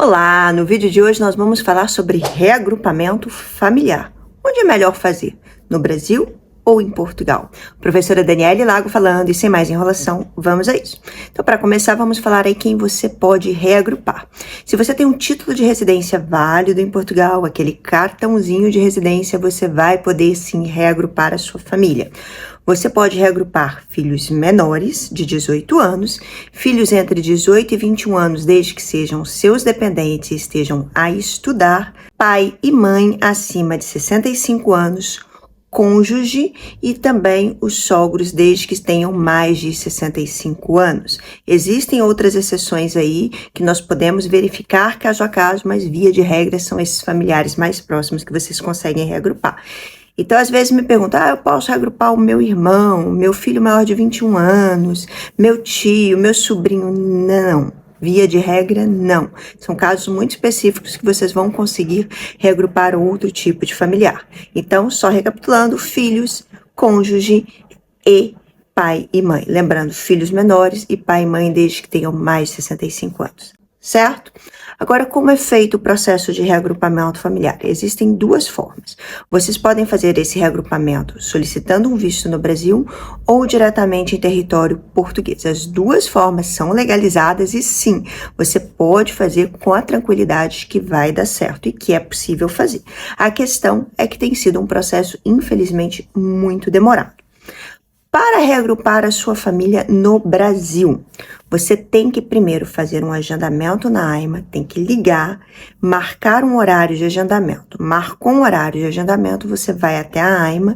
Olá, no vídeo de hoje nós vamos falar sobre reagrupamento familiar. Onde é melhor fazer? No Brasil ou em Portugal? Professora Daniele Lago falando e sem mais enrolação, vamos a isso. Então, para começar, vamos falar aí quem você pode reagrupar. Se você tem um título de residência válido em Portugal, aquele cartãozinho de residência, você vai poder sim reagrupar a sua família. Você pode reagrupar filhos menores de 18 anos, filhos entre 18 e 21 anos, desde que sejam seus dependentes e estejam a estudar, pai e mãe acima de 65 anos, cônjuge e também os sogros desde que tenham mais de 65 anos. Existem outras exceções aí que nós podemos verificar caso a caso, mas via de regra são esses familiares mais próximos que vocês conseguem reagrupar. Então, às vezes me perguntam, eu posso reagrupar o meu irmão, meu filho maior de 21 anos, meu tio, meu sobrinho? Não. Via de regra, não. São casos muito específicos que vocês vão conseguir reagrupar outro tipo de familiar. Então, só recapitulando, filhos, cônjuge e pai e mãe. Lembrando, filhos menores e pai e mãe desde que tenham mais de 65 anos. Certo? Agora, como é feito o processo de reagrupamento familiar? Existem duas formas. Vocês podem fazer esse reagrupamento solicitando um visto no Brasil ou diretamente em território português. As duas formas são legalizadas e sim, você pode fazer com a tranquilidade que vai dar certo e que é possível fazer. A questão é que tem sido um processo, infelizmente, muito demorado. Para reagrupar a sua família no Brasil, você tem que primeiro fazer um agendamento na AIMA, tem que ligar, marcar um horário de agendamento. Marcou um horário de agendamento, você vai até a AIMA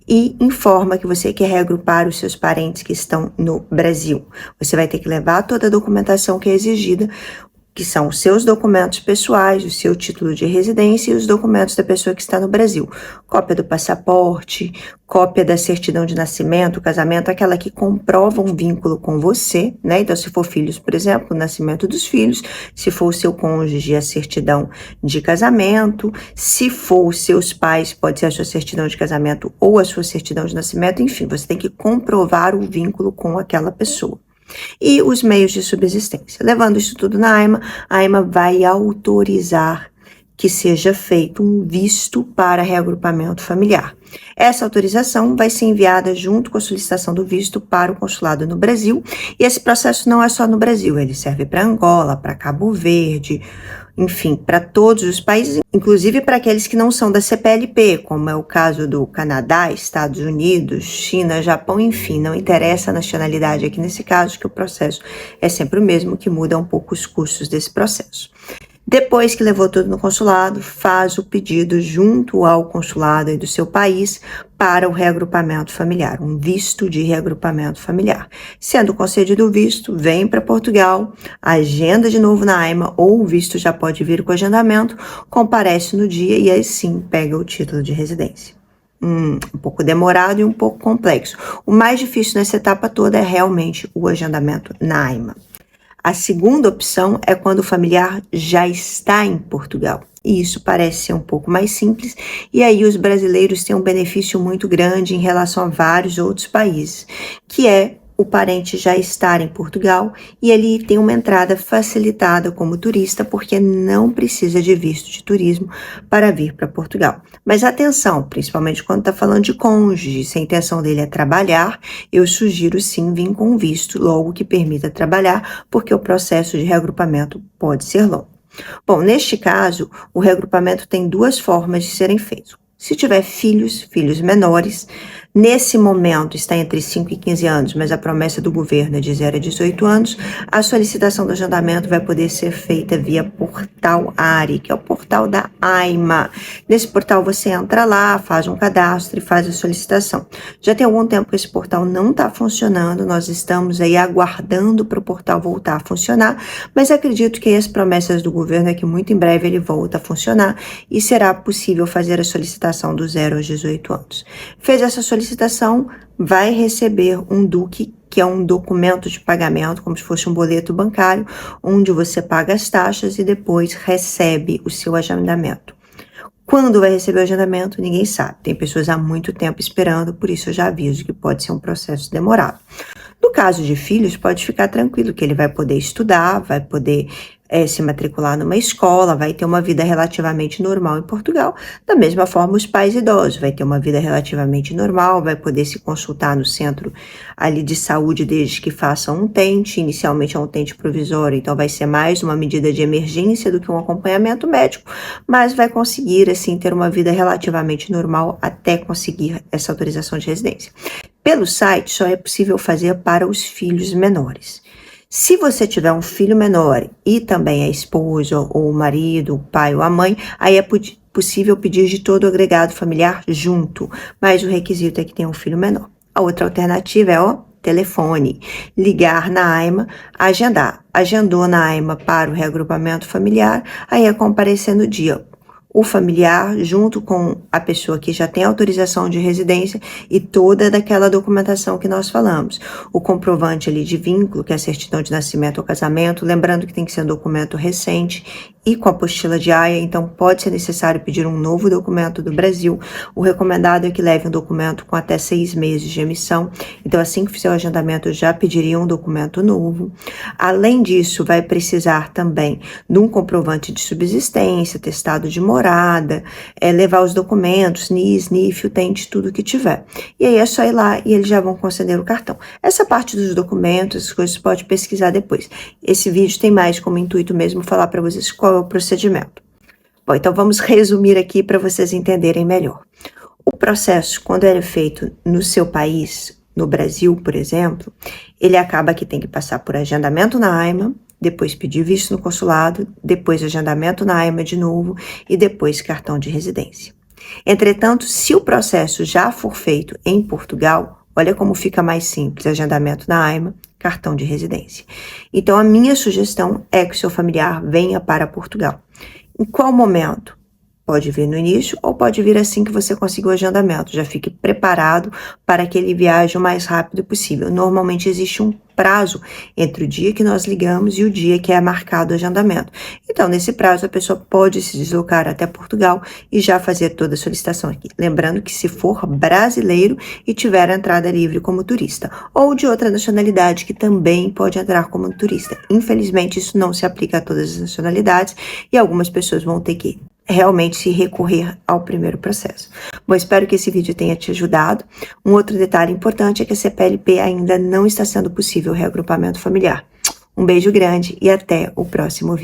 e informa que você quer reagrupar os seus parentes que estão no Brasil. Você vai ter que levar toda a documentação que é exigida, que são os seus documentos pessoais, o seu título de residência e os documentos da pessoa que está no Brasil. Cópia do passaporte, cópia da certidão de nascimento, casamento, aquela que comprova um vínculo com você, né? Então, se for filhos, por exemplo, o nascimento dos filhos, se for o seu cônjuge, a certidão de casamento, se for os seus pais, pode ser a sua certidão de casamento ou a sua certidão de nascimento, enfim, você tem que comprovar o vínculo com aquela pessoa. E os meios de subsistência. Levando isso tudo na AIMA, a AIMA vai autorizar que seja feito um visto para reagrupamento familiar. Essa autorização vai ser enviada junto com a solicitação do visto para o consulado no Brasil, e esse processo não é só no Brasil, ele serve para Angola, para Cabo Verde, enfim, para todos os países, inclusive para aqueles que não são da CPLP, como é o caso do Canadá, Estados Unidos, China, Japão, enfim, não interessa a nacionalidade aqui nesse caso, que o processo é sempre o mesmo, que muda um pouco os custos desse processo. Depois que levou tudo no consulado, faz o pedido junto ao consulado aí do seu país para o reagrupamento familiar, um visto de reagrupamento familiar. Sendo concedido o visto, vem para Portugal, agenda de novo na AIMA, ou o visto já pode vir com agendamento, comparece no dia e aí sim pega o título de residência. Um pouco demorado e um pouco complexo. O mais difícil nessa etapa toda é realmente o agendamento na AIMA. A segunda opção é quando o familiar já está em Portugal. E isso parece ser um pouco mais simples, e aí os brasileiros têm um benefício muito grande em relação a vários outros países, que é o parente já estar em Portugal e ele tem uma entrada facilitada como turista, porque não precisa de visto de turismo para vir para Portugal. Mas atenção, principalmente quando está falando de cônjuge, se a intenção dele é trabalhar, eu sugiro sim vir com visto logo que permita trabalhar, porque o processo de reagrupamento pode ser longo. Bom, neste caso, o reagrupamento tem duas formas de serem feitos. Se tiver filhos menores, nesse momento está entre 5 e 15 anos, mas a promessa do governo é de 0 a 18 anos, a solicitação do agendamento vai poder ser feita via portal ARI, que é o portal da AIMA. Nesse portal você entra lá, faz um cadastro e faz a solicitação. Já tem algum tempo que esse portal não está funcionando, nós estamos aí aguardando para o portal voltar a funcionar, mas acredito que as promessas do governo é que muito em breve ele volta a funcionar e será possível fazer a solicitação do 0 aos 18 anos. Fez essa solicitação, vai receber um DUC, que é um documento de pagamento, como se fosse um boleto bancário, onde você paga as taxas e depois recebe o seu agendamento. Quando vai receber o agendamento, ninguém sabe. Tem pessoas há muito tempo esperando, por isso eu já aviso que pode ser um processo demorado. No caso de filhos, pode ficar tranquilo que ele vai poder estudar, vai poder se matricular numa escola, vai ter uma vida relativamente normal em Portugal. Da mesma forma, os pais idosos vai ter uma vida relativamente normal, vai poder se consultar no centro ali de saúde desde que façam um tente. Inicialmente é um tente provisório, então vai ser mais uma medida de emergência do que um acompanhamento médico, mas vai conseguir, assim, ter uma vida relativamente normal até conseguir essa autorização de residência. Pelo site, só é possível fazer para os filhos menores. Se você tiver um filho menor e também a esposa, ou o marido, o pai ou a mãe, aí é possível pedir de todo o agregado familiar junto, mas o requisito é que tenha um filho menor. A outra alternativa é o telefone, ligar na AIMA, agendar. Agendou na AIMA para o reagrupamento familiar, aí é comparecer no dia o familiar junto com a pessoa que já tem autorização de residência e toda daquela documentação que nós falamos. O comprovante ali de vínculo, que é a certidão de nascimento ou casamento, lembrando que tem que ser um documento recente e com a apostila de AIA, então pode ser necessário pedir um novo documento do Brasil. O recomendado é que leve um documento com até 6 meses de emissão, então assim que fizer o agendamento já pediria um documento novo. Além disso, vai precisar também de um comprovante de subsistência, atestado de morada, levar os documentos, NIS, NIF, utente, tudo que tiver. E aí é só ir lá e eles já vão conceder o cartão. Essa parte dos documentos, as coisas, pode pesquisar depois. Esse vídeo tem mais como intuito mesmo falar para vocês qual é o procedimento. Bom, então vamos resumir aqui para vocês entenderem melhor. O processo, quando ele é feito no seu país, no Brasil, por exemplo, ele acaba que tem que passar por agendamento na AIMA, depois pedir visto no consulado, depois agendamento na AIMA de novo e depois cartão de residência. Entretanto, se o processo já for feito em Portugal, olha como fica mais simples, agendamento na AIMA, cartão de residência. Então, a minha sugestão é que o seu familiar venha para Portugal. Em qual momento? Pode vir no início ou pode vir assim que você conseguir o agendamento. Já fique preparado para que ele viaje o mais rápido possível. Normalmente existe um prazo entre o dia que nós ligamos e o dia que é marcado o agendamento. Então, nesse prazo, a pessoa pode se deslocar até Portugal e já fazer toda a solicitação aqui. Lembrando que se for brasileiro e tiver entrada livre como turista, ou de outra nacionalidade que também pode entrar como turista. Infelizmente, isso não se aplica a todas as nacionalidades e algumas pessoas vão ter que realmente se recorrer ao primeiro processo. Bom, espero que esse vídeo tenha te ajudado. Um outro detalhe importante é que a CPLP ainda não está sendo possível o reagrupamento familiar. Um beijo grande e até o próximo vídeo.